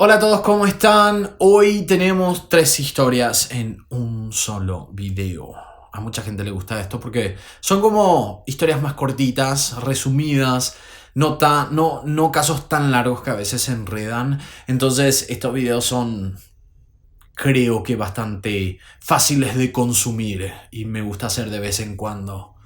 Hola a todos, ¿cómo están? Hoy tenemos 3 historias en un solo video. A mucha gente le gusta esto porque son como historias más cortitas, resumidas, no casos tan largos que a veces se enredan. Entonces estos videos son, creo que bastante fáciles de consumir y me gusta hacer de vez en cuando.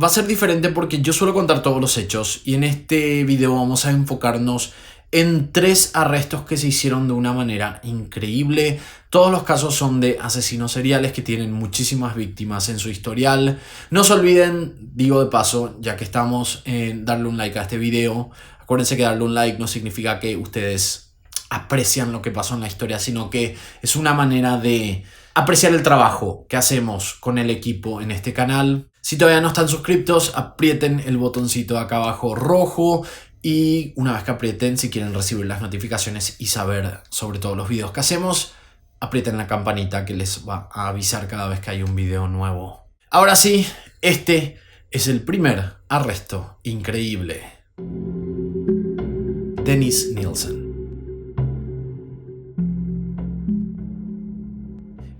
Va a ser diferente porque yo suelo contar todos los hechos y en este video vamos a enfocarnos en 3 arrestos que se hicieron de una manera increíble. Todos los casos son de asesinos seriales que tienen muchísimas víctimas en su historial. No se olviden, digo de paso, ya que estamos en darle un like a este video. Acuérdense que darle un like no significa que ustedes aprecian lo que pasó en la historia, sino que es una manera de apreciar el trabajo que hacemos con el equipo en este canal. Si todavía no están suscriptos, aprieten el botoncito de acá abajo rojo. Y una vez que aprieten, si quieren recibir las notificaciones y saber sobre todos los videos que hacemos, aprieten la campanita que les va a avisar cada vez que hay un video nuevo. Ahora sí, este es el primer arresto increíble. Dennis Nilsen.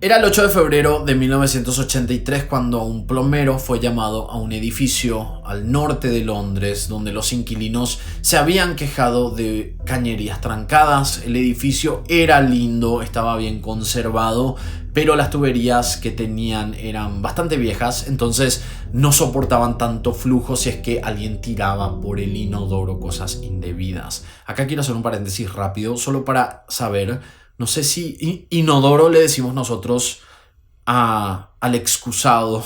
Era el 8 de febrero de 1983 cuando un plomero fue llamado a un edificio al norte de Londres donde los inquilinos se habían quejado de cañerías trancadas. El edificio era lindo, estaba bien conservado, pero las tuberías que tenían eran bastante viejas, entonces no soportaban tanto flujo si es que alguien tiraba por el inodoro cosas indebidas. Acá quiero hacer un paréntesis rápido, solo para saber. No sé si inodoro le decimos nosotros al excusado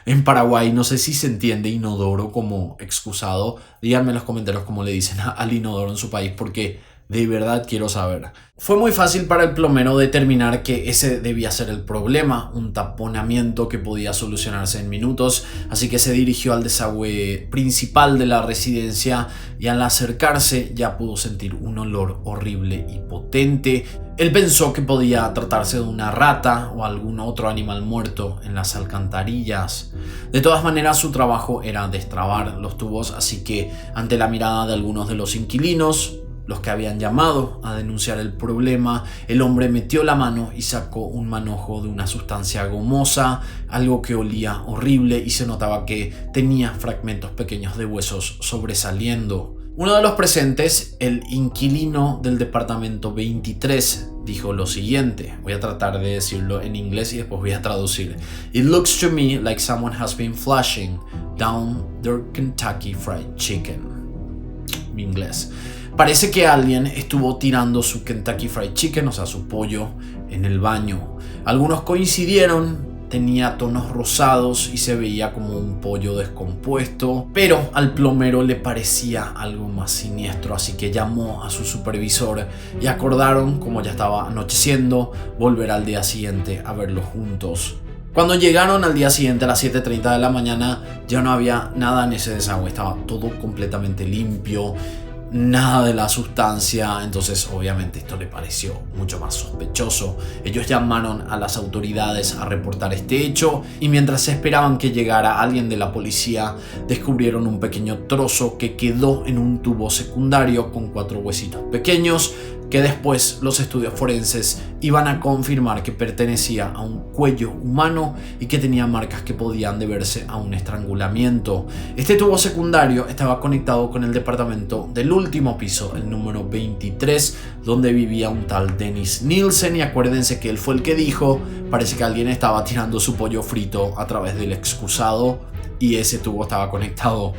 en Paraguay. No sé si se entiende inodoro como excusado. Díganme en los comentarios cómo le dicen al inodoro en su país, porque de verdad quiero saber. Fue muy fácil para el plomero determinar que ese debía ser el problema, un taponamiento que podía solucionarse en minutos, así que se dirigió al desagüe principal de la residencia y al acercarse ya pudo sentir un olor horrible y potente. Él pensó que podía tratarse de una rata o algún otro animal muerto en las alcantarillas. De todas maneras, su trabajo era destrabar los tubos, así que ante la mirada de algunos de los inquilinos, los que habían llamado a denunciar el problema, el hombre metió la mano y sacó un manojo de una sustancia gomosa, algo que olía horrible y se notaba que tenía fragmentos pequeños de huesos sobresaliendo. Uno de los presentes, el inquilino del departamento 23, dijo lo siguiente. Voy a tratar de decirlo en inglés y después voy a traducir. It looks to me like someone has been flushing down their Kentucky Fried Chicken. Mi inglés. Parece que alguien estuvo tirando su Kentucky Fried Chicken, o sea, su pollo, en el baño. Algunos coincidieron, tenía tonos rosados y se veía como un pollo descompuesto, pero al plomero le parecía algo más siniestro, así que llamó a su supervisor y acordaron, como ya estaba anocheciendo, volver al día siguiente a verlo juntos. Cuando llegaron al día siguiente a las 7:30 de la mañana, ya no había nada en ese desagüe, estaba todo completamente limpio. Nada de la sustancia, entonces obviamente esto le pareció mucho más sospechoso. Ellos llamaron a las autoridades a reportar este hecho y mientras esperaban que llegara alguien de la policía, descubrieron un pequeño trozo que quedó en un tubo secundario con 4 huesitos pequeños que después los estudios forenses iban a confirmar que pertenecía a un cuello humano y que tenía marcas que podían deberse a un estrangulamiento. Este tubo secundario estaba conectado con el departamento del último piso, el número 23, donde vivía un tal Dennis Nilsen, y acuérdense que él fue el que dijo, parece que alguien estaba tirando su pollo frito a través del excusado y ese tubo estaba conectado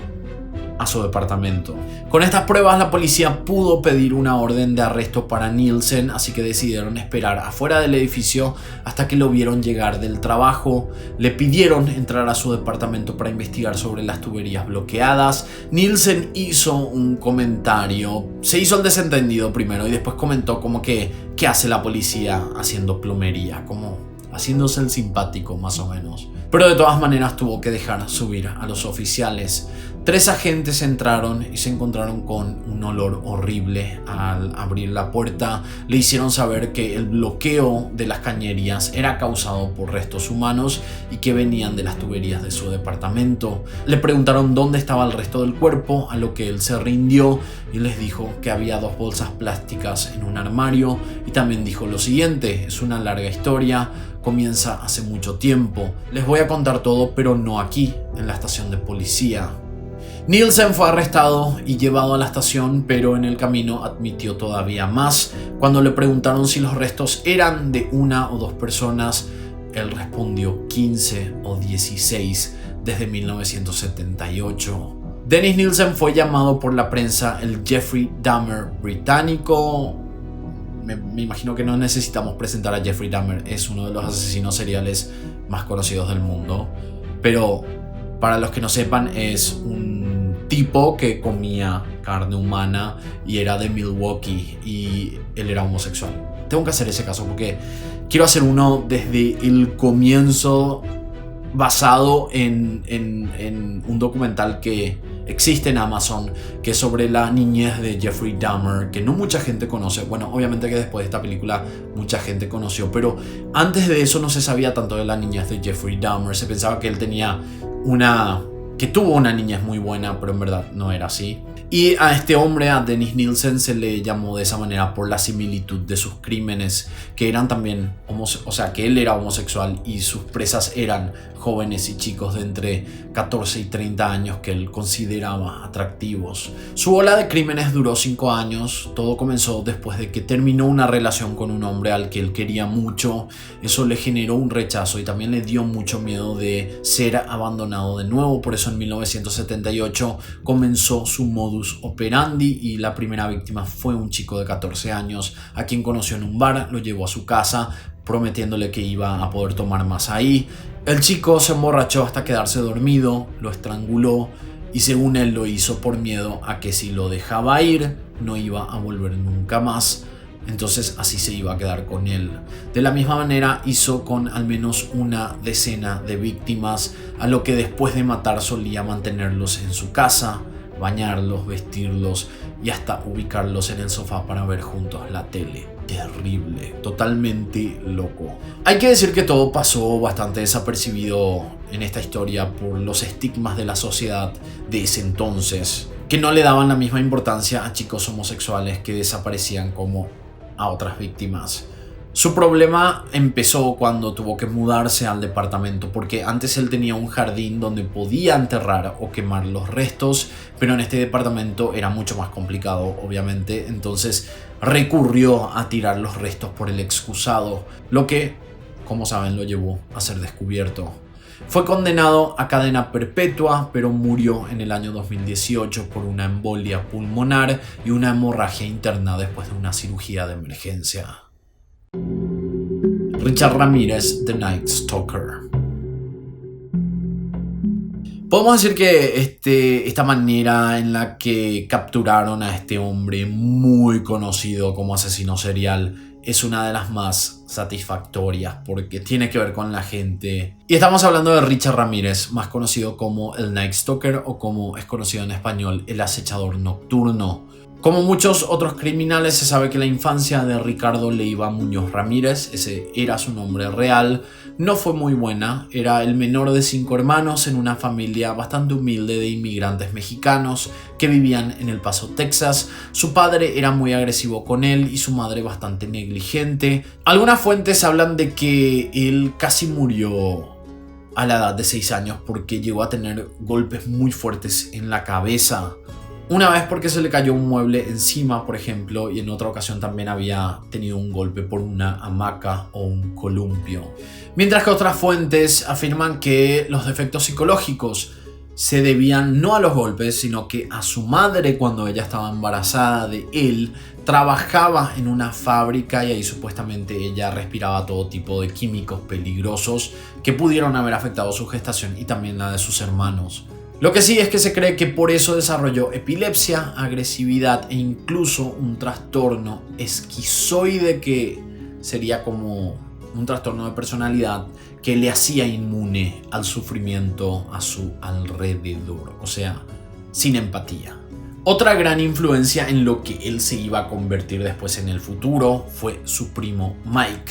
a su departamento. Con estas pruebas la policía pudo pedir una orden de arresto para Nilsen, así que decidieron esperar afuera del edificio hasta que lo vieron llegar del trabajo. Le pidieron entrar a su departamento para investigar sobre las tuberías bloqueadas. Nilsen hizo un comentario, se hizo el desentendido primero y después comentó como que ¿qué hace la policía haciendo plomería? Como haciéndose el simpático más o menos. Pero de todas maneras tuvo que dejar subir a los oficiales. 3 agentes entraron y se encontraron con un olor horrible. Al abrir la puerta le hicieron saber que el bloqueo de las cañerías era causado por restos humanos y que venían de las tuberías de su departamento. Le preguntaron dónde estaba el resto del cuerpo, a lo que él se rindió y les dijo que había 2 bolsas plásticas en un armario también dijo lo siguiente: es una larga historia, comienza hace mucho tiempo. Les voy a contar todo, pero no aquí, en la estación de policía. Nielsen fue arrestado y llevado a la estación, pero en el camino admitió todavía más. Cuando le preguntaron si los restos eran de una o dos personas, él respondió 15 o 16 desde 1978. Dennis Nielsen fue llamado por la prensa el Jeffrey Dahmer británico. Me imagino que no necesitamos presentar a Jeffrey Dahmer, es uno de los asesinos seriales más conocidos del mundo. Pero para los que no sepan, es un tipo que comía carne humana y era de Milwaukee y él era homosexual. Tengo que hacer ese caso porque quiero hacer uno desde el comienzo, basado en un documental que existe en Amazon, que es sobre la niñez de Jeffrey Dahmer, que no mucha gente conoce. Bueno, obviamente que después de esta película mucha gente conoció, pero antes de eso no se sabía tanto de la niñez de Jeffrey Dahmer. Se pensaba que él que tuvo una niñez muy buena, pero en verdad no era así. Y a este hombre, a Dennis Nielsen, se le llamó de esa manera por la similitud de sus crímenes, que eran también que él era homosexual y sus presas eran jóvenes y chicos de entre 14 y 30 años que él consideraba atractivos. Su ola de crímenes duró 5 años. Todo comenzó después de que terminó una relación con un hombre al que él quería mucho. Eso le generó un rechazo y también le dio mucho miedo de ser abandonado de nuevo. Por eso en 1978 comenzó su modus operandi y la primera víctima fue un chico de 14 años a quien conoció en un bar, lo llevó a su casa prometiéndole que iba a poder tomar más ahí. El chico se emborrachó hasta quedarse dormido, lo estranguló y según él lo hizo por miedo a que si lo dejaba ir no iba a volver nunca más. Entonces así se iba a quedar con él. De la misma manera hizo con al menos una decena de víctimas, a lo que después de matar solía mantenerlos en su casa, bañarlos, vestirlos y hasta ubicarlos en el sofá para ver juntos la tele. Terrible, totalmente loco. Hay que decir que todo pasó bastante desapercibido en esta historia por los estigmas de la sociedad de ese entonces, que no le daban la misma importancia a chicos homosexuales que desaparecían como a otras víctimas. Su problema empezó cuando tuvo que mudarse al departamento, porque antes él tenía un jardín donde podía enterrar o quemar los restos, pero en este departamento era mucho más complicado, obviamente. Entonces recurrió a tirar los restos por el excusado, lo que, como saben, lo llevó a ser descubierto. Fue condenado a cadena perpetua, pero murió en el año 2018 por una embolia pulmonar y una hemorragia interna después de una cirugía de emergencia. Richard Ramírez, The Night Stalker. Podemos decir que esta manera en la que capturaron a este hombre muy conocido como asesino serial es una de las más satisfactorias porque tiene que ver con la gente. Y estamos hablando de Richard Ramírez, más conocido como el Night Stalker o como es conocido en español, el acechador nocturno. Como muchos otros criminales, se sabe que la infancia de Ricardo Leiva Muñoz Ramírez, ese era su nombre real, no fue muy buena. Era el menor de 5 hermanos en una familia bastante humilde de inmigrantes mexicanos que vivían en El Paso, Texas. Su padre era muy agresivo con él y su madre bastante negligente. Algunas fuentes hablan de que él casi murió a la edad de 6 años porque llegó a tener golpes muy fuertes en la cabeza. Una vez porque se le cayó un mueble encima, por ejemplo, y en otra ocasión también había tenido un golpe por una hamaca o un columpio. Mientras que otras fuentes afirman que los defectos psicológicos se debían no a los golpes, sino que a su madre, cuando ella estaba embarazada de él, trabajaba en una fábrica y ahí supuestamente ella respiraba todo tipo de químicos peligrosos que pudieron haber afectado su gestación y también la de sus hermanos. Lo que sí es que se cree que por eso desarrolló epilepsia, agresividad e incluso un trastorno esquizoide, que sería como un trastorno de personalidad que le hacía inmune al sufrimiento a su alrededor, o sea, sin empatía. Otra gran influencia en lo que él se iba a convertir después en el futuro fue su primo Mike,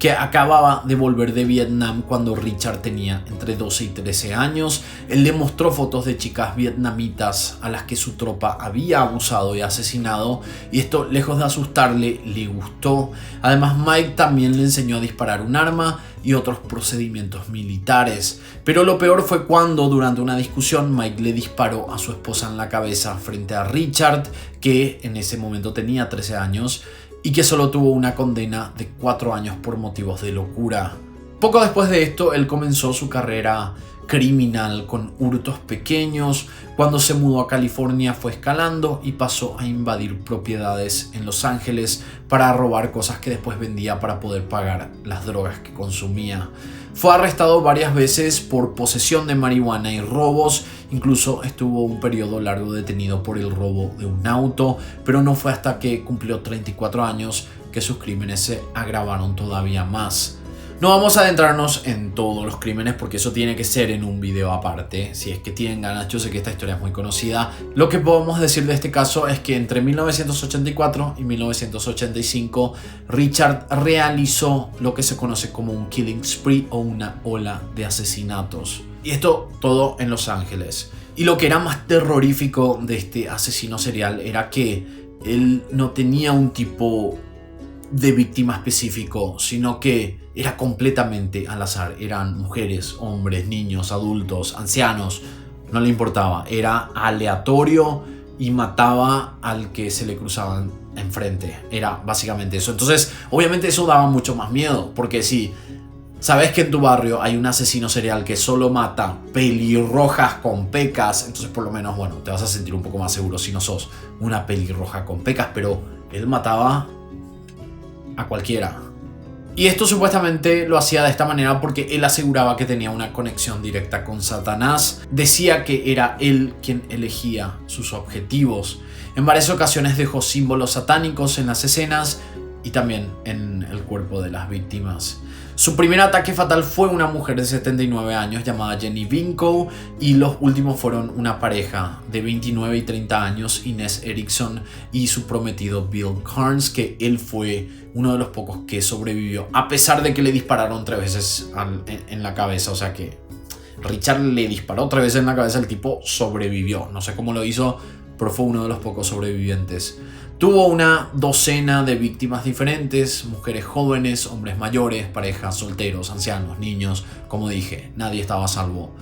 que acababa de volver de Vietnam cuando Richard tenía entre 12 y 13 años. Él le mostró fotos de chicas vietnamitas a las que su tropa había abusado y asesinado, y esto, lejos de asustarle, le gustó. Además, Mike también le enseñó a disparar un arma y otros procedimientos militares. Pero lo peor fue cuando, durante una discusión, Mike le disparó a su esposa en la cabeza frente a Richard, que en ese momento tenía 13 años y que solo tuvo una condena de 4 años por motivos de locura. Poco después de esto, él comenzó su carrera criminal con hurtos pequeños. Cuando se mudó a California fue escalando y pasó a invadir propiedades en Los Ángeles para robar cosas que después vendía para poder pagar las drogas que consumía. Fue arrestado varias veces por posesión de marihuana y robos. Incluso estuvo un periodo largo detenido por el robo de un auto, pero no fue hasta que cumplió 34 años que sus crímenes se agravaron todavía más. No vamos a adentrarnos en todos los crímenes porque eso tiene que ser en un video aparte. Si es que tienen ganas, yo sé que esta historia es muy conocida. Lo que podemos decir de este caso es que entre 1984 y 1985 Richard realizó lo que se conoce como un killing spree o una ola de asesinatos. Y esto todo en Los Ángeles. Y lo que era más terrorífico de este asesino serial era que él no tenía un tipo de víctima específico, sino que era completamente al azar. Eran mujeres, hombres, niños, adultos, ancianos, no le importaba. Era aleatorio y mataba al que se le cruzaban enfrente. Era básicamente eso. Entonces, obviamente eso daba mucho más miedo, porque si sabes que en tu barrio hay un asesino serial que solo mata pelirrojas con pecas, entonces por lo menos, bueno, te vas a sentir un poco más seguro si no sos una pelirroja con pecas, pero él mataba a cualquiera. Y esto supuestamente lo hacía de esta manera porque él aseguraba que tenía una conexión directa con Satanás. Decía que era él quien elegía sus objetivos. En varias ocasiones dejó símbolos satánicos en las escenas y también en el cuerpo de las víctimas. Su primer ataque fatal fue una mujer de 79 años llamada Jenny Vinco, y los últimos fueron una pareja de 29 y 30 años, Inez Erickson y su prometido Bill Carnes, que él fue uno de los pocos que sobrevivió, a pesar de que le dispararon 3 veces en la cabeza. O sea que Richard le disparó 3 veces en la cabeza, el tipo sobrevivió. No sé cómo lo hizo, pero fue uno de los pocos sobrevivientes. Tuvo una docena de víctimas diferentes, mujeres jóvenes, hombres mayores, parejas, solteros, ancianos, niños. Como dije, nadie estaba a salvo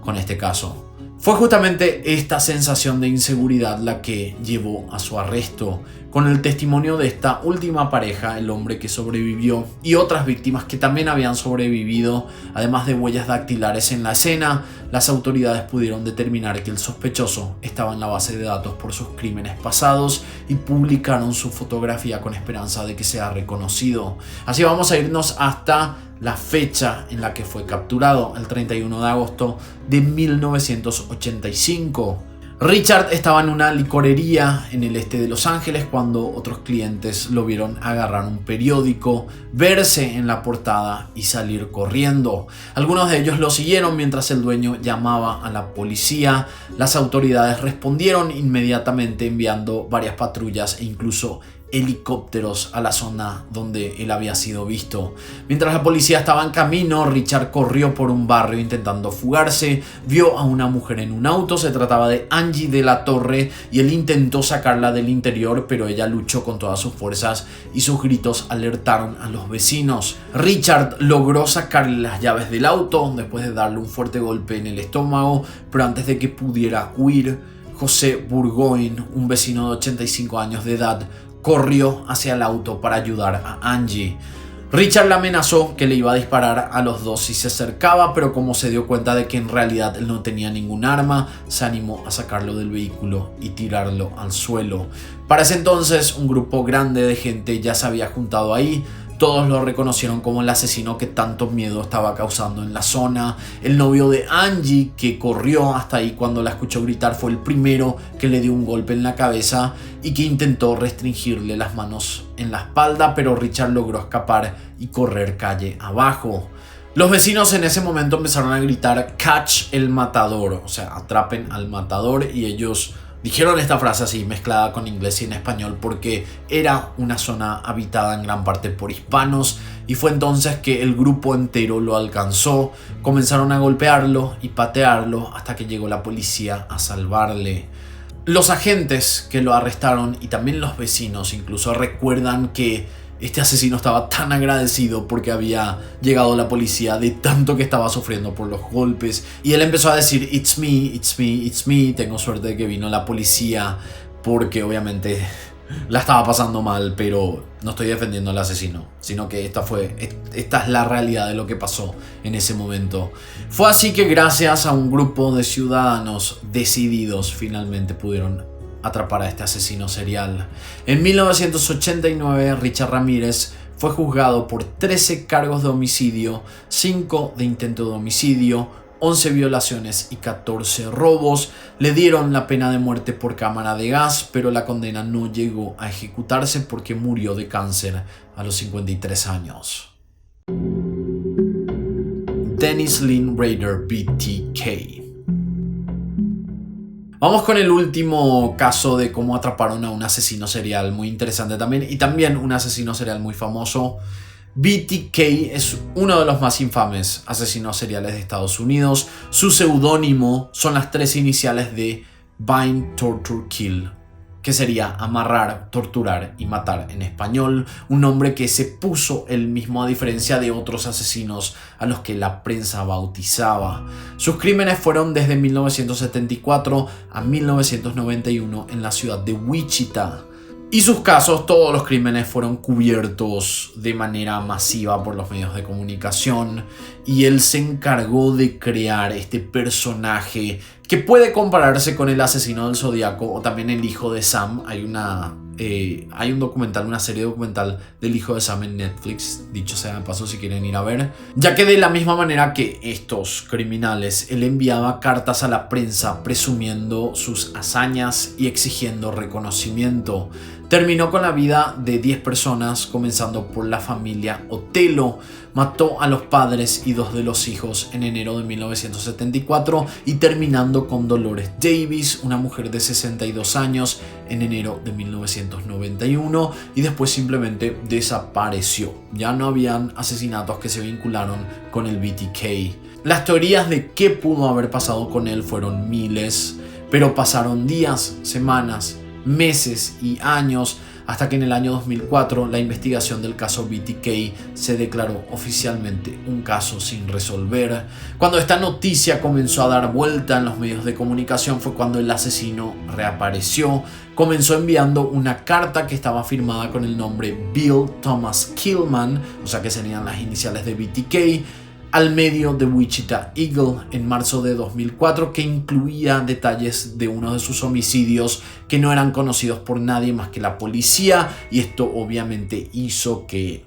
con este caso. Fue justamente esta sensación de inseguridad la que llevó a su arresto. Con el testimonio de esta última pareja, el hombre que sobrevivió y otras víctimas que también habían sobrevivido, además de huellas dactilares en la escena, las autoridades pudieron determinar que el sospechoso estaba en la base de datos por sus crímenes pasados y publicaron su fotografía con esperanza de que sea reconocido. Así vamos a irnos hasta la fecha en la que fue capturado, el 31 de agosto de 1985. Richard estaba en una licorería en el este de Los Ángeles cuando otros clientes lo vieron agarrar un periódico, verse en la portada y salir corriendo. Algunos de ellos lo siguieron mientras el dueño llamaba a la policía. Las autoridades respondieron inmediatamente enviando varias patrullas e incluso helicópteros a la zona donde él había sido visto. Mientras la policía estaba en camino, Richard corrió por un barrio intentando fugarse. Vio a una mujer en un auto, se trataba de Angie de la Torre, y él intentó sacarla del interior, pero ella luchó con todas sus fuerzas y sus gritos alertaron a los vecinos. Richard logró sacarle las llaves del auto después de darle un fuerte golpe en el estómago, pero antes de que pudiera huir, José Burgoyne, un vecino de 85 años de edad, corrió hacia el auto para ayudar a Angie. Richard le amenazó que le iba a disparar a los dos si se acercaba, pero como se dio cuenta de que en realidad él no tenía ningún arma, se animó a sacarlo del vehículo y tirarlo al suelo. Para ese entonces, un grupo grande de gente ya se había juntado ahí. Todos lo reconocieron como el asesino que tanto miedo estaba causando en la zona. El novio de Angie, que corrió hasta ahí cuando la escuchó gritar, fue el primero que le dio un golpe en la cabeza y que intentó restringirle las manos en la espalda, pero Richard logró escapar y correr calle abajo. Los vecinos en ese momento empezaron a gritar "Catch el matador", o sea, atrapen al matador, y ellos Dijeron esta frase así mezclada con inglés y en español porque era una zona habitada en gran parte por hispanos y fue entonces que el grupo entero lo alcanzó, comenzaron a golpearlo y patearlo hasta que llegó la policía a salvarle. Los agentes que lo arrestaron y también los vecinos incluso recuerdan que este asesino estaba tan agradecido porque había llegado la policía de tanto que estaba sufriendo por los golpes. Y él empezó a decir, it's me, it's me, it's me. Tengo suerte de que vino la policía porque obviamente la estaba pasando mal, pero no estoy defendiendo al asesino, sino que esta es la realidad de lo que pasó en ese momento. Fue así que gracias a un grupo de ciudadanos decididos finalmente pudieron atrapar a este asesino serial. En 1989, Richard Ramírez fue juzgado por 13 cargos de homicidio, 5 de intento de homicidio, 11 violaciones y 14 robos. Le dieron la pena de muerte por cámara de gas, pero la condena no llegó a ejecutarse porque murió de cáncer a los 53 años. Dennis Lynn Rader, BTK. Vamos con el último caso de cómo atraparon a un asesino serial muy interesante también, y también un asesino serial muy famoso. BTK es uno de los más infames asesinos seriales de Estados Unidos. Su seudónimo son las 3 iniciales de Bind, Torture, Kill, que sería amarrar, torturar y matar en español, un nombre que se puso él mismo a diferencia de otros asesinos a los que la prensa bautizaba. Sus crímenes fueron desde 1974 a 1991 en la ciudad de Wichita. Y sus casos, todos los crímenes fueron cubiertos de manera masiva por los medios de comunicación y él se encargó de crear este personaje que puede compararse con el asesino del Zodíaco o también el hijo de Sam. Hay un documental, una serie documental del hijo de Sam en Netflix, dicho sea de paso si quieren ir a ver, ya que de la misma manera que estos criminales, él enviaba cartas a la prensa presumiendo sus hazañas y exigiendo reconocimiento. Terminó con la vida de 10 personas, comenzando por la familia Otelo. Mató a los padres y 2 de los hijos en enero de 1974 y terminando con Dolores Davis, una mujer de 62 años, en enero de 1991 y después simplemente desapareció. Ya no habían asesinatos que se vincularon con el BTK. Las teorías de qué pudo haber pasado con él fueron miles, pero pasaron días, semanas, meses y años hasta que en el año 2004 la investigación del caso BTK se declaró oficialmente un caso sin resolver. Cuando esta noticia comenzó a dar vuelta en los medios de comunicación fue cuando el asesino reapareció. Comenzó enviando una carta que estaba firmada con el nombre Bill Thomas Killman, o sea que serían las iniciales de BTK, al medio de Wichita Eagle en marzo de 2004, que incluía detalles de uno de sus homicidios que no eran conocidos por nadie más que la policía, y esto obviamente hizo que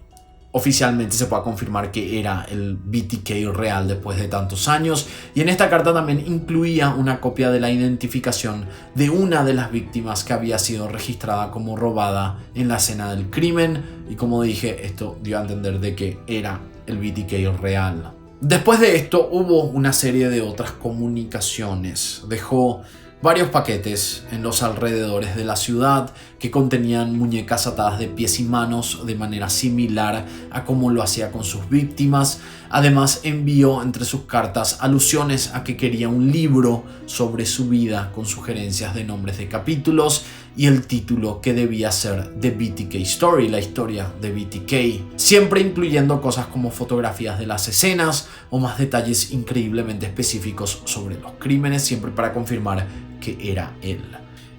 oficialmente se pueda confirmar que era el BTK real después de tantos años. Y en esta carta también incluía una copia de la identificación de una de las víctimas que había sido registrada como robada en la escena del crimen, y como dije, esto dio a entender de que era el BTK real. Después de esto hubo una serie de otras comunicaciones. Dejó varios paquetes en los alrededores de la ciudad que contenían muñecas atadas de pies y manos de manera similar a como lo hacía con sus víctimas. Además envió entre sus cartas alusiones a que quería un libro sobre su vida con sugerencias de nombres de capítulos y el título que debía ser The BTK Story, la historia de BTK, siempre incluyendo cosas como fotografías de las escenas o más detalles increíblemente específicos sobre los crímenes, siempre para confirmar que era él.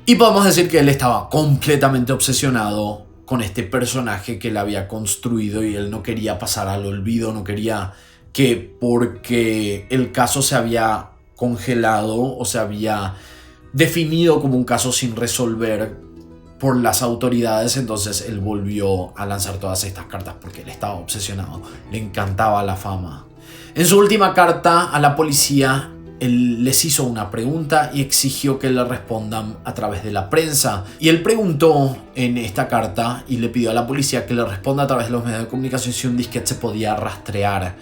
Y podemos decir que él estaba completamente obsesionado con este personaje que él había construido y él no quería pasar al olvido, no quería que porque el caso se había congelado o se había definido como un caso sin resolver por las autoridades, entonces él volvió a lanzar todas estas cartas porque él estaba obsesionado, le encantaba la fama. En su última carta a la policía, él les hizo una pregunta y exigió que le respondan a través de la prensa. Y él preguntó en esta carta y le pidió a la policía que le responda a través de los medios de comunicación si un disquete se podía rastrear.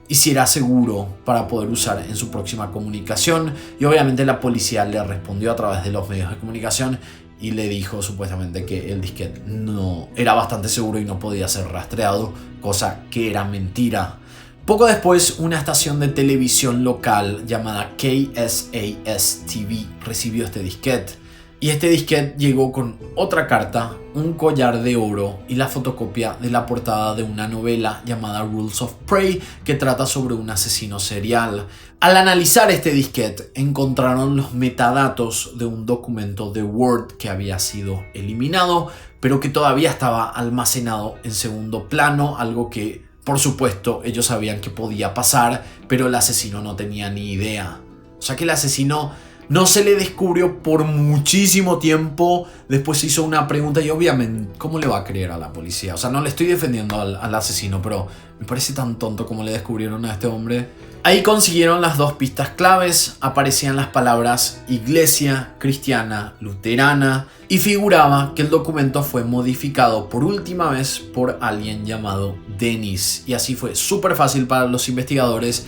y si era seguro para poder usar en su próxima comunicación. Y obviamente la policía le respondió a través de los medios de comunicación y le dijo supuestamente que el disquete no era bastante seguro y no podía ser rastreado, cosa que era mentira. Poco después, una estación de televisión local llamada KSAS-TV recibió este disquete. Y este disquete llegó con otra carta, un collar de oro y la fotocopia de la portada de una novela llamada Rules of Prey, que trata sobre un asesino serial. Al analizar este disquete, encontraron los metadatos de un documento de Word que había sido eliminado, pero que todavía estaba almacenado en segundo plano, algo que, por supuesto, ellos sabían que podía pasar, pero el asesino no tenía ni idea. O sea que el asesino no se le descubrió por muchísimo tiempo. Después se hizo una pregunta y obviamente, ¿cómo le va a creer a la policía? O sea, no le estoy defendiendo al asesino, pero me parece tan tonto como le descubrieron a este hombre. Ahí consiguieron las dos pistas claves. Aparecían las palabras iglesia cristiana luterana y figuraba que el documento fue modificado por última vez por alguien llamado Dennis. Y así fue súper fácil para los investigadores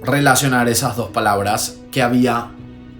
relacionar esas dos palabras, que había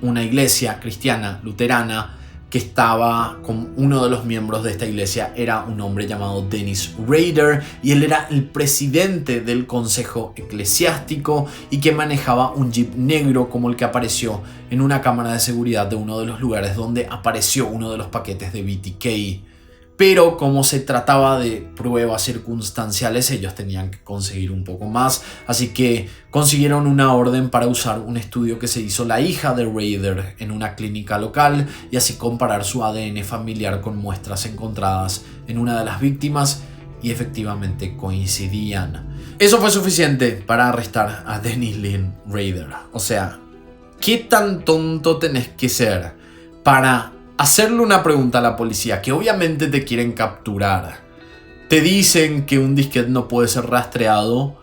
una iglesia cristiana luterana que estaba con uno de los miembros de esta iglesia, era un hombre llamado Dennis Rader, y él era el presidente del consejo eclesiástico y que manejaba un jeep negro como el que apareció en una cámara de seguridad de uno de los lugares donde apareció uno de los paquetes de BTK. Pero como se trataba de pruebas circunstanciales, ellos tenían que conseguir un poco más. Así que consiguieron una orden para usar un estudio que se hizo la hija de Rader en una clínica local y así comparar su ADN familiar con muestras encontradas en una de las víctimas, y efectivamente coincidían. Eso fue suficiente para arrestar a Dennis Lynn Rader. O sea, ¿qué tan tonto tenés que ser para hacerle una pregunta a la policía, que obviamente te quieren capturar? Te dicen que un disquete no puede ser rastreado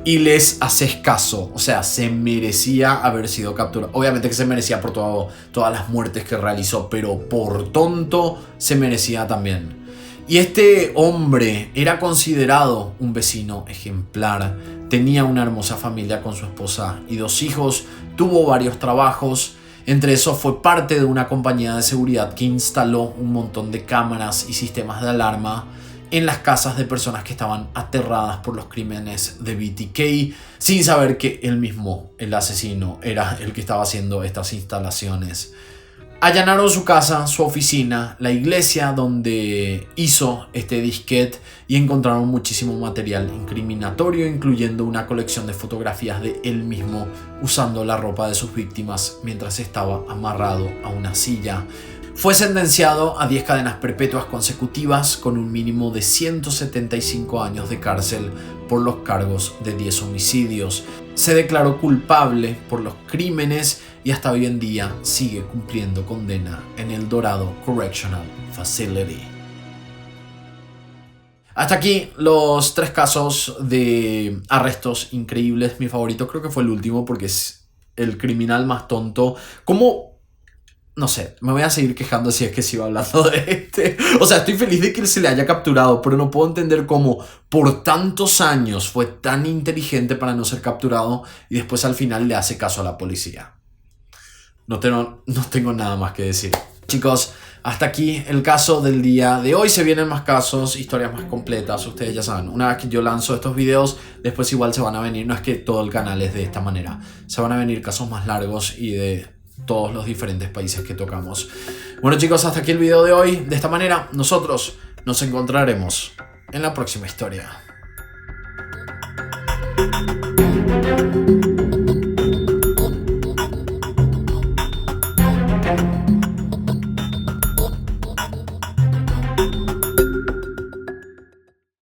y les haces caso. O sea, se merecía haber sido capturado. Obviamente que se merecía por todas las muertes que realizó, pero por tonto se merecía también. Y este hombre era considerado un vecino ejemplar. Tenía una hermosa familia con su esposa y 2 hijos. Tuvo varios trabajos. Entre esos fue parte de una compañía de seguridad que instaló un montón de cámaras y sistemas de alarma en las casas de personas que estaban aterradas por los crímenes de BTK, sin saber que él mismo, el asesino, era el que estaba haciendo estas instalaciones. Allanaron su casa, su oficina, la iglesia donde hizo este disquete y encontraron muchísimo material incriminatorio, incluyendo una colección de fotografías de él mismo usando la ropa de sus víctimas mientras estaba amarrado a una silla. Fue sentenciado a 10 cadenas perpetuas consecutivas con un mínimo de 175 años de cárcel por los cargos de 10 homicidios. Se declaró culpable por los crímenes y hasta hoy en día sigue cumpliendo condena en el Dorado Correctional Facility. Hasta aquí los 3 casos de arrestos increíbles. Mi favorito creo que fue el último porque es el criminal más tonto. ¿Cómo? No sé, me voy a seguir quejando si es que sigo hablando de este. O sea, estoy feliz de que él se le haya capturado, pero no puedo entender cómo por tantos años fue tan inteligente para no ser capturado y después al final le hace caso a la policía. No tengo nada más que decir. Chicos, hasta aquí el caso del día de hoy. Se vienen más casos, historias más completas. Ustedes ya saben, una vez que yo lanzo estos videos, después igual se van a venir. No es que todo el canal es de esta manera. Se van a venir casos más largos y de todos los diferentes países que tocamos. Bueno chicos, hasta aquí el video de hoy. De esta manera, nosotros nos encontraremos en la próxima historia.